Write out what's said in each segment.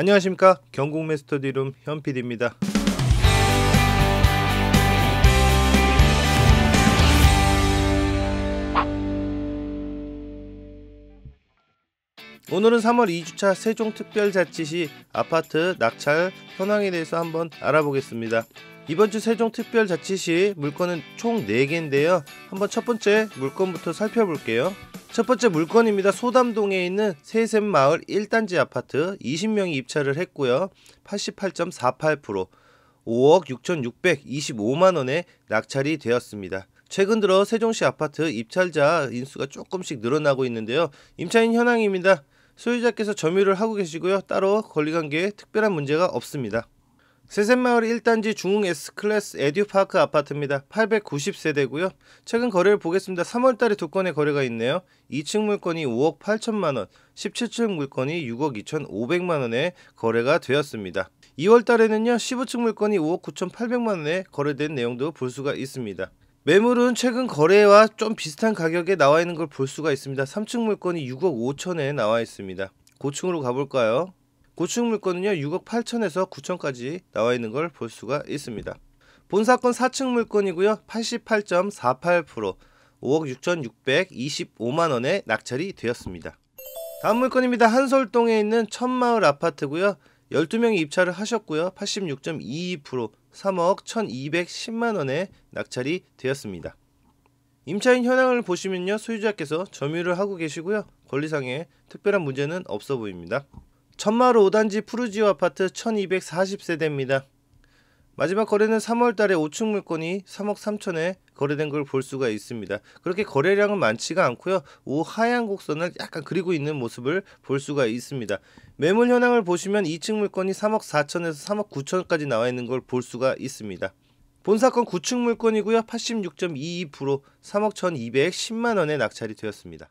안녕하십니까, 경공매 스터디룸 현PD입니다. 오늘은 3월 2주차 세종특별자치시 아파트 낙찰 현황에 대해서 한번 알아보겠습니다. 이번 주 세종특별자치시 물건은 총 4개인데요. 한번 첫 번째 물건부터 살펴볼게요. 첫 번째 물건입니다. 소담동에 있는 새샘마을 1단지 아파트 20명이 입찰을 했고요. 88.48%, 5억 6,625만원에 낙찰이 되었습니다. 최근 들어 세종시 아파트 입찰자 인수가 조금씩 늘어나고 있는데요. 임차인 현황입니다. 소유자께서 점유를 하고 계시고요. 따로 권리관계에 특별한 문제가 없습니다. 새샘마을 1단지 중흥 S클래스 에듀파크 아파트입니다. 890세대고요. 최근 거래를 보겠습니다. 3월달에 2건의 거래가 있네요. 2층 물건이 5억 8천만원, 17층 물건이 6억 2,500만원에 거래가 되었습니다. 2월달에는요 15층 물건이 5억 9,800만원에 거래된 내용도 볼 수가 있습니다. 매물은 최근 거래와 좀 비슷한 가격에 나와 있는 걸 볼 수가 있습니다. 3층 물건이 6억 5천에 나와 있습니다. 고층으로 가볼까요? 고층 물건은요 6억 8천에서 9천까지 나와 있는 걸 볼 수가 있습니다. 본사건 4층 물건이고요. 88.48%, 5억 6,625만원에 낙찰이 되었습니다. 다음 물건입니다. 한솔동에 있는 천마을 아파트고요. 12명이 입찰을 하셨고요. 86.22%, 3억 1,210만원에 낙찰이 되었습니다. 임차인 현황을 보시면요. 소유자께서 점유를 하고 계시고요. 권리상에 특별한 문제는 없어 보입니다. 천마을 5단지 푸르지오 아파트 1240세대입니다. 마지막 거래는 3월달에 5층 물건이 3억 3천에 거래된 걸 볼 수가 있습니다. 그렇게 거래량은 많지가 않고요. 우하향 곡선을 약간 그리고 있는 모습을 볼 수가 있습니다. 매물 현황을 보시면 2층 물건이 3억 4천에서 3억 9천까지 나와 있는 걸 볼 수가 있습니다. 본사건 9층 물건이고요. 86.22%, 3억 1,210만원에 낙찰이 되었습니다.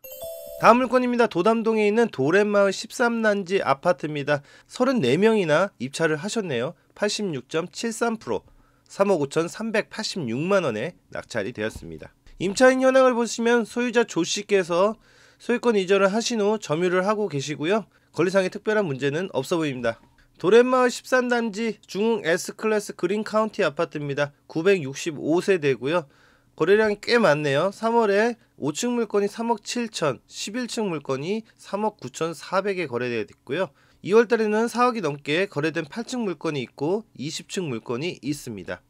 다음 물건입니다. 도담동에 있는 도렛마을 13단지 아파트입니다. 34명이나 입찰을 하셨네요. 86.73%, 3억 5,386만원에 낙찰이 되었습니다. 임차인 현황을 보시면 소유자 조씨께서 소유권 이전을 하신 후 점유를 하고 계시고요. 권리상의 특별한 문제는 없어 보입니다. 도렛마을 13단지 중흥 S클래스 그린카운티 아파트입니다. 965세대고요. 거래량이 꽤 많네요. 3월에 5층 물건이 3억 7천, 11층 물건이 3억 9,400에 거래되었고요. 2월달에는 4억이 넘게 거래된 8층 물건이 있고 20층 물건이 있습니다.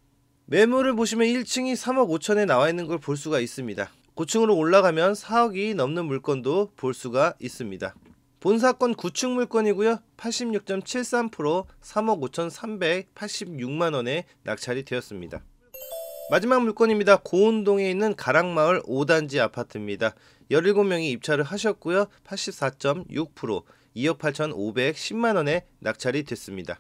매물을 보시면 1층이 3억 5천에 나와 있는 걸 볼 수가 있습니다. 고층으로 올라가면 4억이 넘는 물건도 볼 수가 있습니다. 본사건 9층 물건이고요. 86.73%, 3억 5,386만원에 낙찰이 되었습니다. 마지막 물건입니다. 고운동에 있는 가락마을 5단지 아파트입니다. 17명이 입찰을 하셨고요. 84.6%, 2억 8,510만원에 낙찰이 됐습니다.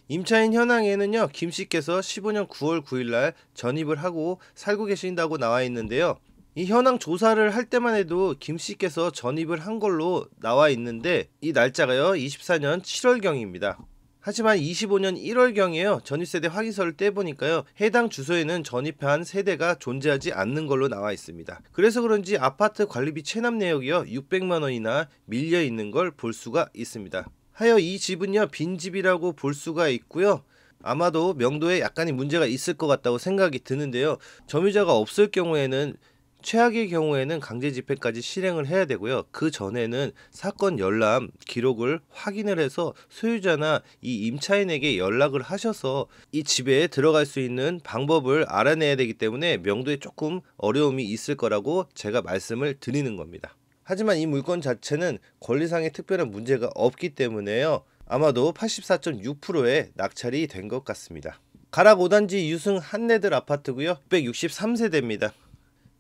임차인 현황에는요. 김씨께서 15년 9월 9일날 전입을 하고 살고 계신다고 나와 있는데요. 이 현황 조사를 할 때만 해도 김씨께서 전입을 한 걸로 나와 있는데 이 날짜가요 24년 7월경입니다. 하지만 25년 1월경에요. 전입세대 확인서를 떼보니까요. 해당 주소에는 전입한 세대가 존재하지 않는 걸로 나와 있습니다. 그래서 그런지 아파트 관리비 체납 내역이요. 600만원이나 밀려 있는 걸 볼 수가 있습니다. 하여 이 집은요. 빈집이라고 볼 수가 있고요. 아마도 명도에 약간의 문제가 있을 것 같다고 생각이 드는데요. 점유자가 없을 경우에는 최악의 경우에는 강제 집행까지 실행을 해야 되고요. 그 전에는 사건 열람 기록을 확인을 해서 소유자나 이 임차인에게 연락을 하셔서 이 집에 들어갈 수 있는 방법을 알아내야 되기 때문에 명도에 조금 어려움이 있을 거라고 제가 말씀을 드리는 겁니다. 하지만 이 물건 자체는 권리상의 특별한 문제가 없기 때문에요. 아마도 84.6%에 낙찰이 된 것 같습니다. 가락 5단지 유승 한내들 아파트고요. 663세대입니다.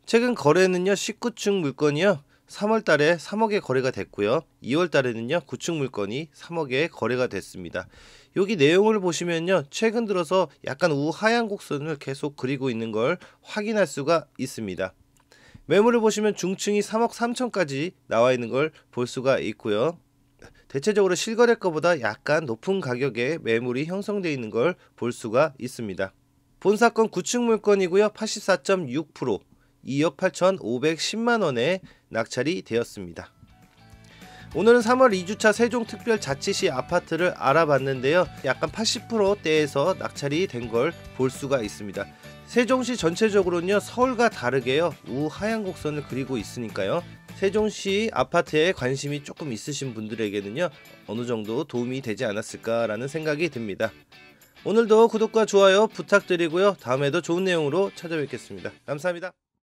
최근 거래는요 19층 물건이요 3월달에 3억에 거래가 됐고요. 2월달에는요 9층 물건이 3억에 거래가 됐습니다. 여기 내용을 보시면요 최근 들어서 약간 우하향 곡선을 계속 그리고 있는 걸 확인할 수가 있습니다. 매물을 보시면 중층이 3억 3천까지 나와 있는 걸 볼 수가 있고요. 대체적으로 실거래가보다 약간 높은 가격에 매물이 형성되어 있는 걸 볼 수가 있습니다. 본사건 9층 물건이고요 84.6%, 2억 8,510만원에 낙찰이 되었습니다. 오늘은 3월 2주차 세종특별자치시 아파트를 알아봤는데요. 약간 80%대에서 낙찰이 된 걸 볼 수가 있습니다. 세종시 전체적으로는요, 서울과 다르게요, 우하향 곡선을 그리고 있으니까요, 세종시 아파트에 관심이 조금 있으신 분들에게는요, 어느 정도 도움이 되지 않았을까라는 생각이 듭니다. 오늘도 구독과 좋아요 부탁드리고요. 다음에도 좋은 내용으로 찾아뵙겠습니다. 감사합니다.